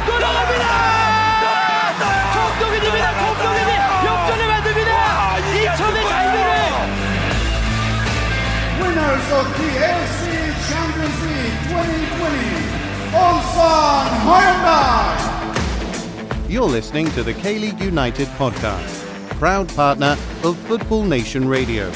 돌아갑니다. 정동현입니다. 정동현이 역전을 만듭니다. 2천의 갈비를. Winners of the AFC Champions League 2020, Ulsan Hyundai. You're listening to the K-League United podcast, proud partner of Football Nation Radio.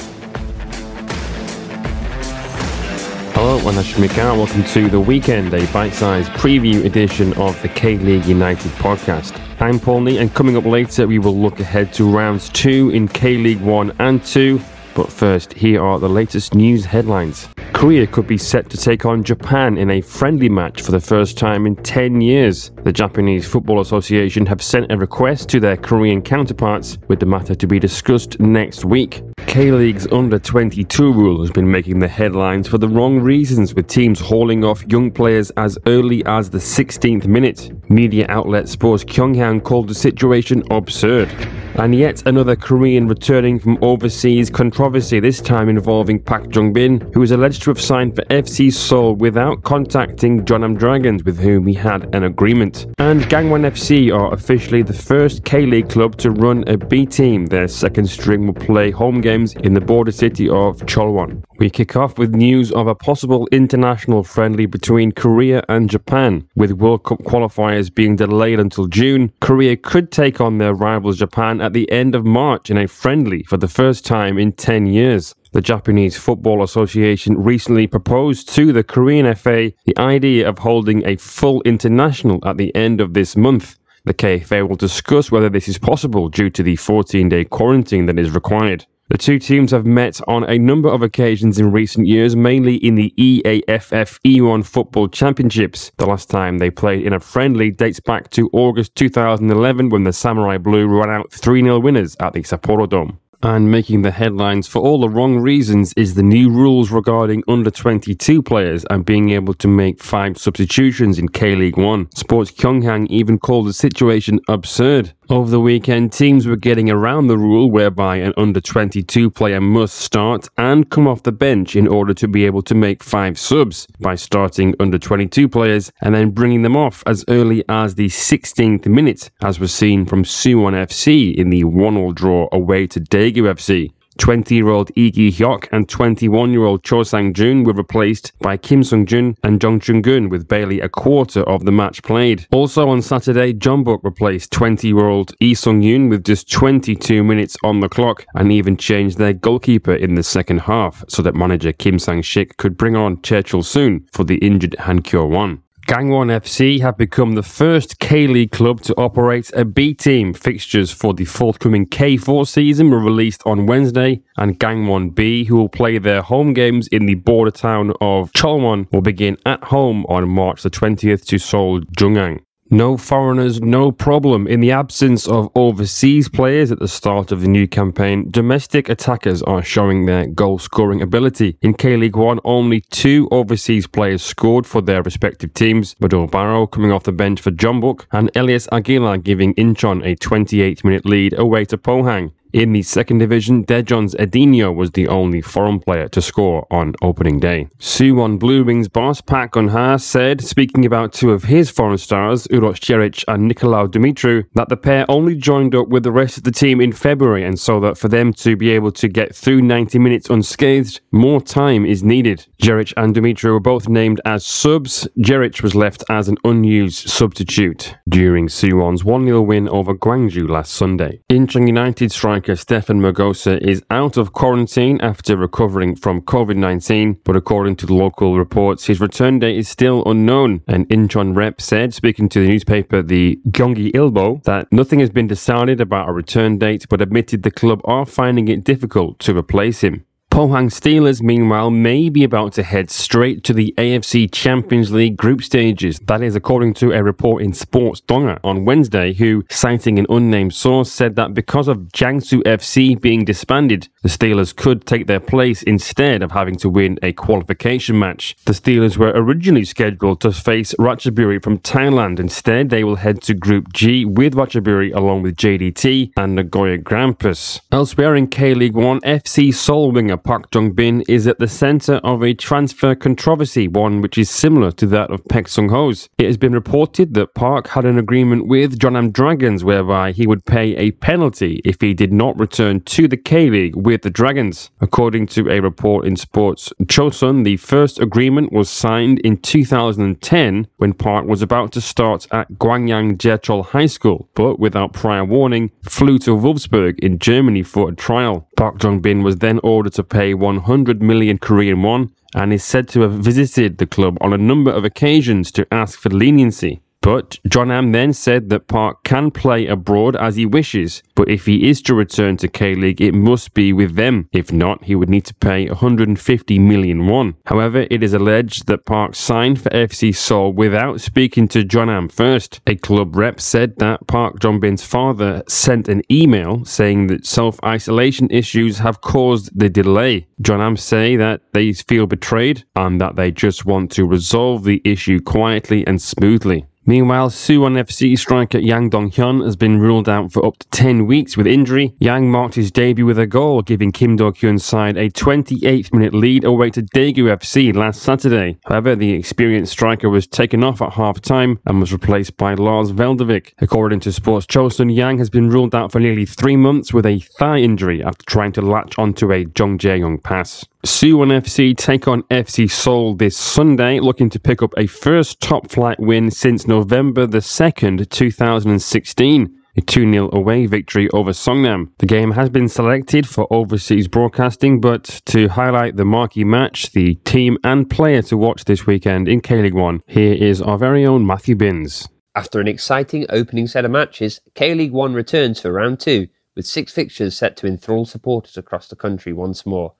Hello, I'm Ashton McCart. Welcome to The Weekend, a bite-sized preview edition of the K-League United podcast. I'm Paul Nee, and coming up later, we will look ahead to rounds 2 in K-League 1 and 2. But first, here are the latest news headlines. Korea could be set to take on Japan in a friendly match for the first time in 10 years. The Japanese Football Association have sent a request to their Korean counterparts, with the matter to be discussed next week. K-League's under-22 rule has been making the headlines for the wrong reasons, with teams hauling off young players as early as the 16th minute. Media outlet Sports Kyonghang called the situation absurd. And yet another Korean returning from overseas controversy, this time involving Park Jung-bin, who is alleged to have signed for FC Seoul without contacting Jeonnam Dragons, with whom he had an agreement. And Gangwon FC are officially the first K-League club to run a B team. Their second string will play home games in the border city of Cheolwon. We kick off with news of a possible international friendly between Korea and Japan. With World Cup qualifiers being delayed until June, Korea could take on their rivals Japan at the end of March in a friendly for the first time in 10 years. The Japanese Football Association recently proposed to the Korean FA the idea of holding a full international at the end of this month. The KFA will discuss whether this is possible due to the 14-day quarantine that is required. The two teams have met on a number of occasions in recent years, mainly in the EAFF E1 Football Championships. The last time they played in a friendly dates back to August 2011, when the Samurai Blue ran out 3-0 winners at the Sapporo Dome. And making the headlines for all the wrong reasons is the new rules regarding under-22 players and being able to make 5 substitutions in K-League 1. Sports Kyonghang even called the situation absurd. Over the weekend, teams were getting around the rule whereby an under-22 player must start and come off the bench in order to be able to make 5 subs, by starting under-22 players and then bringing them off as early as the 16th minute, as was seen from Suwon FC in the 1-1 draw away to Daegu FC. 20-year-old Lee Gi-hyuk and 21-year-old Cho Sang-jun were replaced by Kim Sung-jun and Jung Chung-gun, with barely a quarter of the match played. Also on Saturday, Jeonbuk replaced 20-year-old Lee Sung-yoon with just 22 minutes on the clock, and even changed their goalkeeper in the second half so that manager Kim Sang-sik could bring on Chae Chul-soon for the injured Han Kyo-won. Gangwon FC have become the first K-League club to operate a B-team. Fixtures for the forthcoming K4 season were released on Wednesday, and Gangwon B, who will play their home games in the border town of Cheolwon, will begin at home on March the 20th to Seoul Jungang. No foreigners, no problem. In the absence of overseas players at the start of the new campaign, domestic attackers are showing their goal-scoring ability. In K-League 1, only 2 overseas players scored for their respective teams, Bador Barrow coming off the bench for Jeonbuk, and Elias Aguilar giving Incheon a 28-minute lead away to Pohang. In the second division, Daejeon's Edinho was the only foreign player to score on opening day. Suwon Blue Wings boss Park Geun-ha said, speaking about 2 of his foreign stars, Uroš Čerić and Nicolau Dumitru, that the pair only joined up with the rest of the team in February, and so that for them to be able to get through 90 minutes unscathed, more time is needed. Čerić and Dumitru were both named as subs. Čerić was left as an unused substitute during Suwon's 1-0 win over Gwangju last Sunday. Incheon United striker Stefan Mergosa is out of quarantine after recovering from COVID-19, but according to the local reports, his return date is still unknown. An Incheon rep said, speaking to the newspaper the Gyeonggi Ilbo, that nothing has been decided about a return date, but admitted the club are finding it difficult to replace him. Pohang Steelers, meanwhile, may be about to head straight to the AFC Champions League group stages. That is according to a report in Sports Donga on Wednesday, who, citing an unnamed source, said that because of Jiangsu FC being disbanded, the Steelers could take their place instead of having to win a qualification match. The Steelers were originally scheduled to face Ratchaburi from Thailand. Instead, they will head to Group G with Ratchaburi along with JDT and Nagoya Grampus. Elsewhere in K-League 1, FC Seoul winger Park Jong-bin is at the centre of a transfer controversy, one which is similar to that of Paek Sung-ho's. It has been reported that Park had an agreement with Jeonnam Dragons whereby he would pay a penalty if he did not return to the K-League with the Dragons. According to a report in Sports Chosun, the first agreement was signed in 2010 when Park was about to start at Gwangyang Jecheol High School, but without prior warning, flew to Wolfsburg in Germany for a trial. Park Jong-bin was then ordered to pay 100 million Korean won and is said to have visited the club on a number of occasions to ask for leniency. But Jeonnam then said that Park can play abroad as he wishes, but if he is to return to K-League, it must be with them. If not, he would need to pay 150 million won. However, it is alleged that Park signed for FC Seoul without speaking to Jeonnam first. A club rep said that Park Jong-bin's father sent an email saying that self-isolation issues have caused the delay. Jeonnam say that they feel betrayed and that they just want to resolve the issue quietly and smoothly. Meanwhile, Suwon FC striker Yang Dong-hyun has been ruled out for up to 10 weeks with injury. Yang marked his debut with a goal, giving Kim Do-kyun's side a 28th minute lead away to Daegu FC last Saturday. However, the experienced striker was taken off at half-time and was replaced by Lars Veldevik. According to Sports Chosun, Yang has been ruled out for nearly 3 months with a thigh injury after trying to latch onto a Jung Jae-young pass. Suwon FC take on FC Seoul this Sunday, looking to pick up a first top-flight win since November the 2nd, 2016. A 2-0 away victory over Songnam. The game has been selected for overseas broadcasting, but to highlight the marquee match, the team and player to watch this weekend in K-League 1, here is our very own Matthew Binns. After an exciting opening set of matches, K-League 1 returns for round 2, with 6 fixtures set to enthrall supporters across the country once more.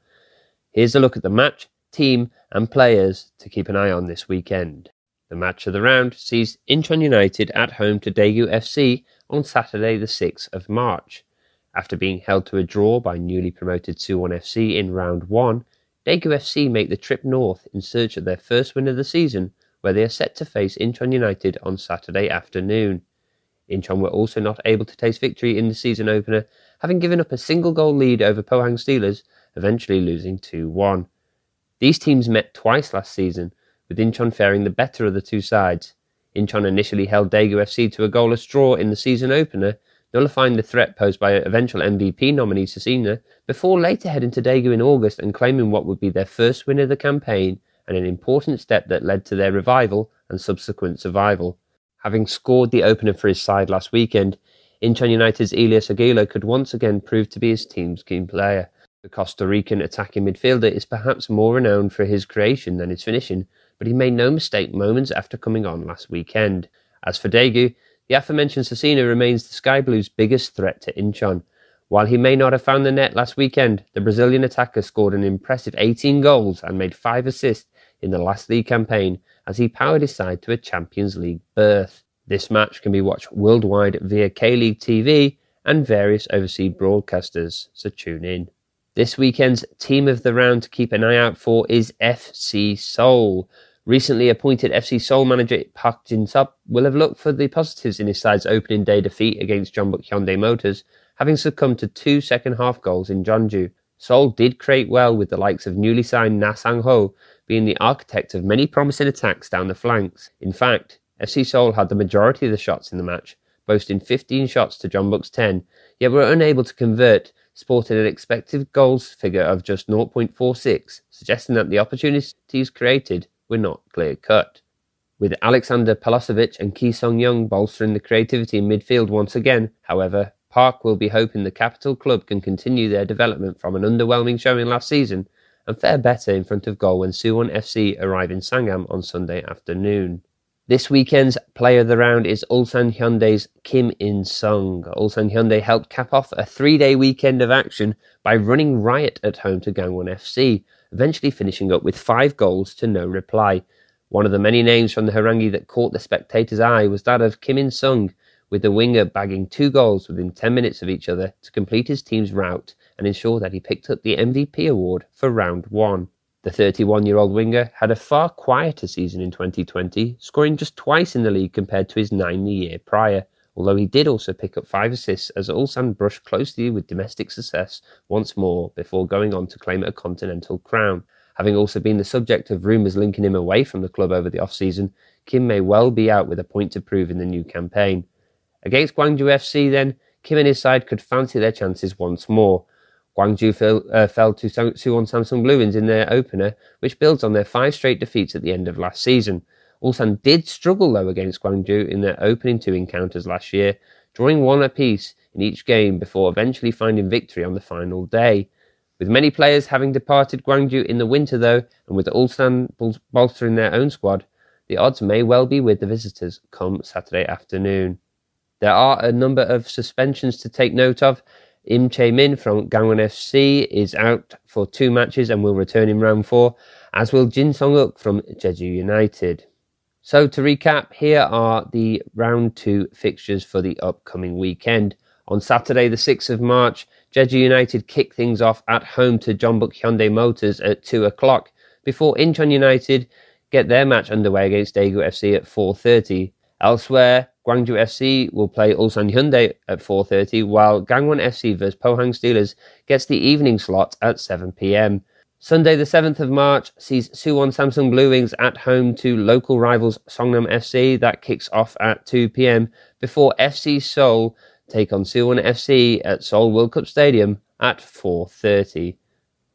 Here's a look at the match, team and players to keep an eye on this weekend. The match of the round sees Incheon United at home to Daegu FC on Saturday the 6th of March. After being held to a draw by newly promoted Suwon FC in round 1, Daegu FC make the trip north in search of their first win of the season, where they are set to face Incheon United on Saturday afternoon. Incheon were also not able to taste victory in the season opener, having given up a single goal lead over Pohang Steelers, eventually losing 2-1. These teams met twice last season, with Incheon faring the better of the two sides. Incheon initially held Daegu FC to a goalless draw in the season opener, nullifying the threat posed by eventual MVP nominee Sasina, before later heading to Daegu in August and claiming what would be their first win of the campaign and an important step that led to their revival and subsequent survival. Having scored the opener for his side last weekend, Incheon United's Elias Aguilo could once again prove to be his team's key player. The Costa Rican attacking midfielder is perhaps more renowned for his creation than his finishing, but he made no mistake moments after coming on last weekend. As for Daegu, the aforementioned Sasina remains the Sky Blues' biggest threat to Incheon. While he may not have found the net last weekend, the Brazilian attacker scored an impressive 18 goals and made 5 assists in the last league campaign as he powered his side to a Champions League berth. This match can be watched worldwide via K-League TV and various overseas broadcasters, so tune in. This weekend's team of the round to keep an eye out for is FC Seoul. Recently appointed FC Seoul manager Park Jin-sup will have looked for the positives in his side's opening day defeat against Jeonbuk Hyundai Motors, having succumbed to 2 second-half goals in Jeonju. Seoul did create well, with the likes of newly signed Na Sang-ho being the architect of many promising attacks down the flanks. In fact, FC Seoul had the majority of the shots in the match, boasting 15 shots to Jeonbuk's 10, yet were unable to convert, sporting an expected goals figure of just 0.46, suggesting that the opportunities created were not clear-cut. With Alexander Palasovic and Ki Sung-young bolstering the creativity in midfield once again, however, Park will be hoping the capital club can continue their development from an underwhelming showing last season and fare better in front of goal when Suwon FC arrive in Sangam on Sunday afternoon. This weekend's player of the round is Ulsan Hyundai's Kim In-sung. Ulsan Hyundai helped cap off a 3-day weekend of action by running riot at home to Gangwon FC, eventually finishing up with 5 goals to no reply. One of the many names from the Harangi that caught the spectators' eye was that of Kim In-sung, with the winger bagging 2 goals within 10 minutes of each other to complete his team's rout and ensure that he picked up the MVP award for round 1. The 31-year-old winger had a far quieter season in 2020, scoring just twice in the league compared to his 9 the year prior, although he did also pick up 5 assists as Ulsan brushed closely with domestic success once more before going on to claim a continental crown. Having also been the subject of rumours linking him away from the club over the off-season, Kim may well be out with a point to prove in the new campaign. Against Gwangju FC then, Kim and his side could fancy their chances once more. Gwangju fell to Suwon Samsung Bluewins in their opener, which builds on their 5 straight defeats at the end of last season. Ulsan did struggle though against Gwangju in their opening 2 encounters last year, drawing 1 apiece in each game before eventually finding victory on the final day. With many players having departed Gwangju in the winter though, and with Ulsan bolstering their own squad, the odds may well be with the visitors come Saturday afternoon. There are a number of suspensions to take note of. Im Chae-min from Gangwon FC is out for 2 matches and will return in round 4, as will Jin Song-uk from Jeju United. So to recap, here are the round 2 fixtures for the upcoming weekend. On Saturday the 6th of March, Jeju United kick things off at home to Jeonbuk Hyundai Motors at 2 o'clock, before Incheon United get their match underway against Daegu FC at 4:30. Elsewhere, Gwangju FC will play Ulsan Hyundai at 4:30, while Gangwon FC vs Pohang Steelers gets the evening slot at 7 p.m. Sunday the 7th of March sees Suwon Samsung Bluewings at home to local rivals Songnam FC. That kicks off at 2 p.m. before FC Seoul take on Suwon FC at Seoul World Cup Stadium at 4:30.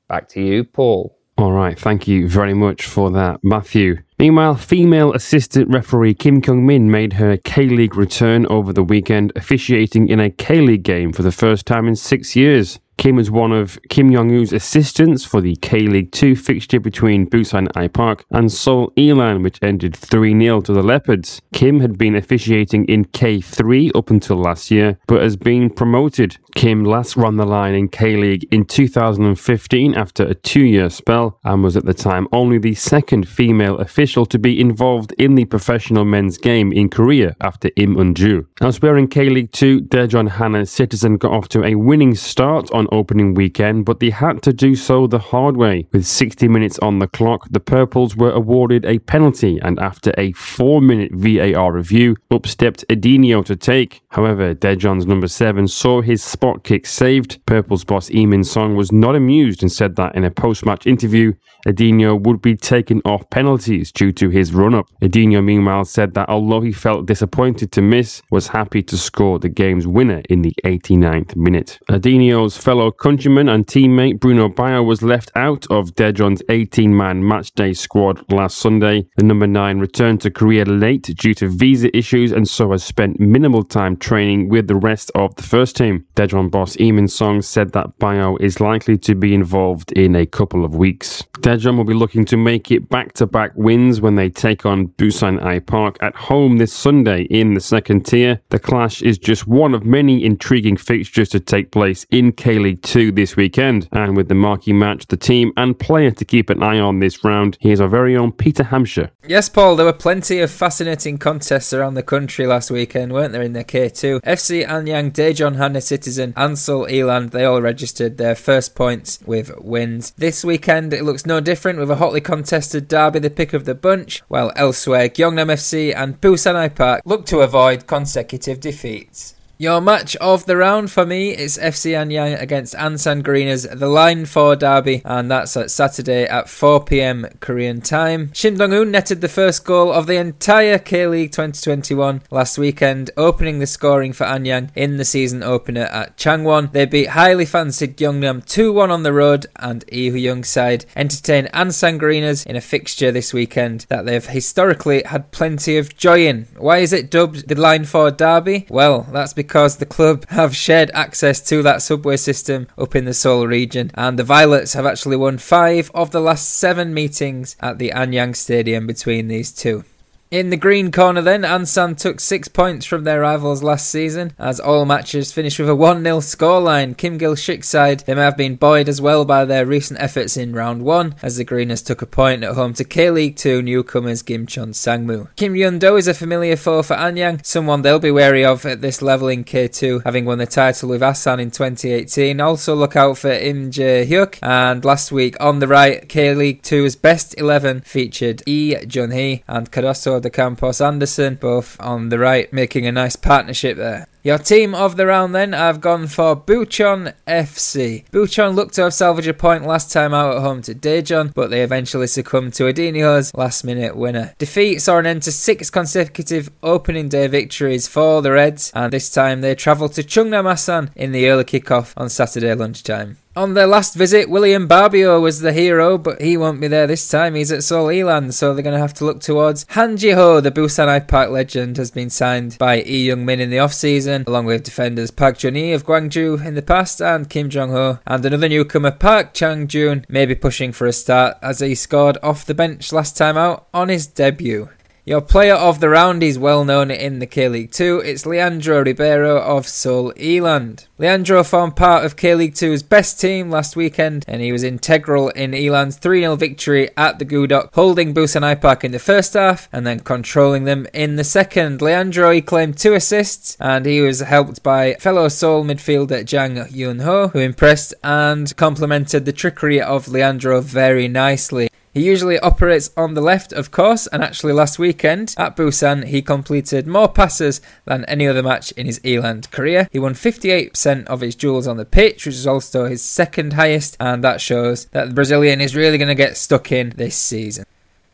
Back to you, Paul. All right, thank you very much for that, Matthew. Meanwhile, female assistant referee Kim Kyung-min made her K-League return over the weekend, officiating in a K-League game for the first time in 6 years. Kim was one of Kim Yong-woo's assistants for the K-League 2 fixture between Busan I-Park and Seoul Elan, which ended 3-0 to the Leopards. Kim had been officiating in K3 up until last year, but has been promoted. Kim last ran the line in K-League in 2015 after a 2-year spell, and was at the time only the 2nd female official to be involved in the professional men's game in Korea after Im Eun-ju. Elsewhere in K-League 2, Daejeon Hana Citizen got off to a winning start on opening weekend, but they had to do so the hard way. With 60 minutes on the clock, the Purples were awarded a penalty, and after a 4-minute VAR review, up stepped Edinho to take. However, Daejeon's number 7 saw his spot kick saved. Purple's boss Lee Min-sung was not amused and said that in a post-match interview, Edinho would be taken off penalties due to his run-up. Edinho meanwhile said that although he felt disappointed to miss, was happy to score the game's winner in the 89th minute. Edinho's fellow countryman and teammate Bruno Bayo was left out of Daejeon's 18-man matchday squad last Sunday. The number 9 returned to Korea late due to visa issues and so has spent minimal time training with the rest of the first team. Daejeon boss Lee Min-sung said that Bayo is likely to be involved in a couple of weeks. Daejeon will be looking to make it back-to-back wins when they take on Busan I-Park at home this Sunday in the 2nd tier. The clash is just one of many intriguing fixtures to take place in K-League 2 this weekend, and with the marquee match, the team and player to keep an eye on this round, here's our very own Peter Hampshire. Yes, Paul, there were plenty of fascinating contests around the country last weekend, weren't there, in the K2? FC Anyang, Daejeon Hana Citizen and Seoul Elan, they all registered their first points with wins. This weekend it looks no different, with a hotly contested derby the pick of the bunch, while elsewhere Gyeongnam FC and Busan I-Park look to avoid consecutive defeats. Your match of the round for me is FC Anyang against Ansan Greeners, the Line 4 derby, and that's at Saturday at 4 p.m. Korean time. Shin Dong-hoon netted the first goal of the entire K-League 2021 last weekend, opening the scoring for Anyang in the season opener at Changwon. They beat highly fancied Gyeongnam 2-1 on the road, and Lee Hoo-young's side entertain Ansan Greeners in a fixture this weekend that they've historically had plenty of joy in. Why is it dubbed the Line 4 derby? Well, that's because the club have shared access to that subway system up in the Seoul region, and the Violets have actually won 5 of the last 7 meetings at the Anyang Stadium between these two. In the green corner then, Ansan took 6 points from their rivals last season, as all matches finished with a 1-0 scoreline. Kim Gil-shik's side, they may have been buoyed as well by their recent efforts in round 1, as the Greeners took a point at home to K-League 2 newcomers Gimcheon Sangmu. Kim Yeon-do is a familiar foe for Anyang, someone they'll be wary of at this level in K2, having won the title with Asan in 2018. Also look out for Im Jae-hyuk, and last week on the right, K-League 2's best 11 featured Lee Jun-hee and Karaso de Campos Anderson, both on the right, making a nice partnership there. Your team of the round then, I've gone for Buchon FC. Buchon looked to have salvaged a point last time out at home to Daejeon, but they eventually succumbed to Adinio's last minute winner. Defeat saw an end to 6 consecutive opening day victories for the Reds, and this time they travelled to Cheongnam Asan in the early kick-off on Saturday lunchtime. On their last visit, William Barbio was the hero, but he won't be there this time. He's at Seoul Eland, so they're going to have to look towards Han Ji-ho. The Busan I-Park legend has been signed by Lee Young-min in the off-season, along with defenders Park Jun-hee of Gwangju in the past and Kim Jong-ho. And another newcomer, Park Chang-jun, may be pushing for a start as he scored off the bench last time out on his debut. Your player of the round is well known in the K-League 2. It's Leandro Ribeiro of Seoul Eland. Leandro formed part of K-League 2's best team last weekend, and he was integral in Eland's 3-0 victory at the Gudok, holding Busan I-Park in the first half and then controlling them in the second. Leandro, he claimed 2 assists, and he was helped by fellow Seoul midfielder Jang Yoon-ho, who impressed and complemented the trickery of Leandro very nicely. He usually operates on the left, of course, and actually last weekend at Busan he completed more passes than any other match in his Eland career. He won 58% of his duels on the pitch, which is also his second highest, and that shows that the Brazilian is really going to get stuck in this season.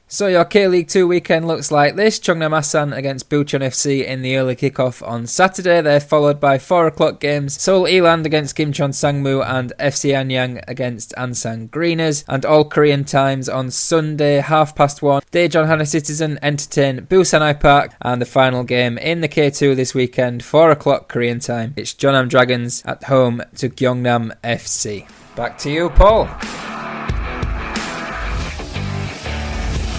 So your K-League 2 weekend looks like this. Cheongnam Asan against Buchon FC in the early kick-off on Saturday. They're followed by 4 o'clock games. Seoul Eland against Kimcheon Sangmu and FC Anyang against Ansan Greeners. And all Korean times on Sunday, 1:30. Daejeon Hana Citizen entertain Busan I-Park. And the final game in the K2 this weekend, 4 o'clock Korean time. It's Jeonnam Dragons at home to Gyeongnam FC. Back to you, Paul.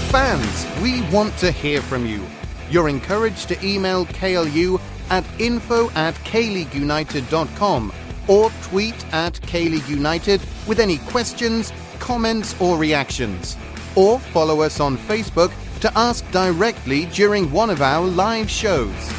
Fans, we want to hear from you. You're encouraged to email KLU at info@kleagueunited.com or tweet at KLeagueUnited with any questions, comments or reactions. Or follow us on Facebook to ask directly during one of our live shows.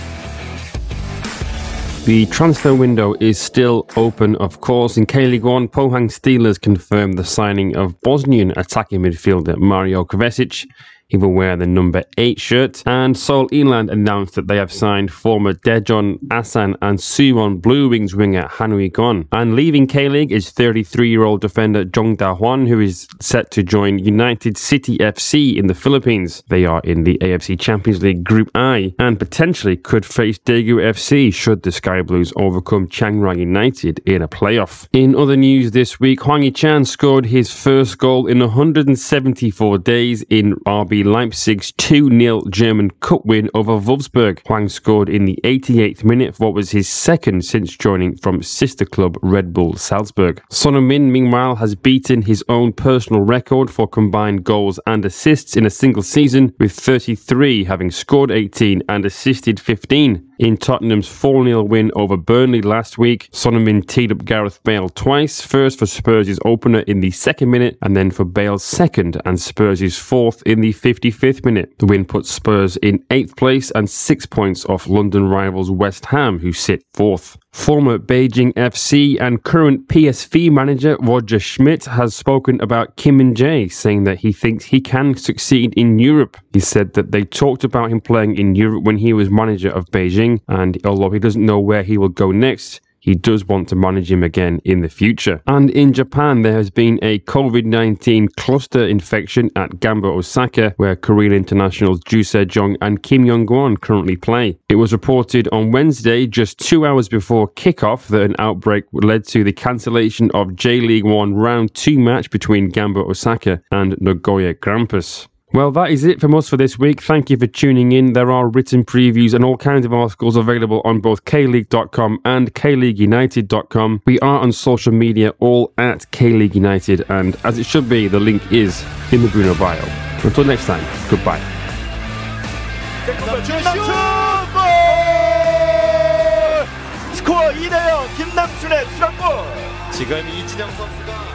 The transfer window is still open, of course. In K-League 1, Pohang Steelers confirmed the signing of Bosnian attacking midfielder Mario Kovacic. He will wear the number 8 shirt. And Seoul Eland announced that they have signed former Daejeon Asan and Suwon Blue Wings winger Han Ui-gon. And leaving K-League is 33-year-old defender Jong Da-hwan, who is set to join United City FC in the Philippines. They are in the AFC Champions League Group I and potentially could face Daegu FC should the Sky Blues overcome Chiang Rai United in a playoff. In other news this week, Hwang Hee-chan scored his first goal in 174 days in RB Leipzig's 2-0 German Cup win over Wolfsburg. Hwang scored in the 88th minute for what was his second since joining from sister club Red Bull Salzburg. Son Heung-min, meanwhile, has beaten his own personal record for combined goals and assists in a single season, with 33, having scored 18 and assisted 15. In Tottenham's 4-0 win over Burnley last week, Son Heung-min teed up Gareth Bale twice, first for Spurs' opener in the 2nd minute, and then for Bale's 2nd and Spurs' 4th in the 55th minute. The win puts Spurs in 8th place and 6 points off London rivals West Ham, who sit 4th. Former Beijing FC and current PSV manager Roger Schmidt has spoken about Kim Min-jae, saying that he thinks he can succeed in Europe. He said that they talked about him playing in Europe when he was manager of Beijing, and although he doesn't know where he will go next, he does want to manage him again in the future. And in Japan, there has been a COVID-19 cluster infection at Gamba Osaka, where Korean internationals Ju Se-jong and Kim Young-won currently play. It was reported on Wednesday, just 2 hours before kickoff, that an outbreak led to the cancellation of J-League 1 Round 2 match between Gamba Osaka and Nagoya Grampus. Well, that is it from us for this week. Thank you for tuning in. There are written previews and all kinds of articles available on both KLeague.com and KLeagueUnited.com. We are on social media, all at KLeague United, and as it should be, the link is in the Bruno bio. Until next time, goodbye. 스코어 2대0 김남춘의 추락골. 지금 이진영 선수가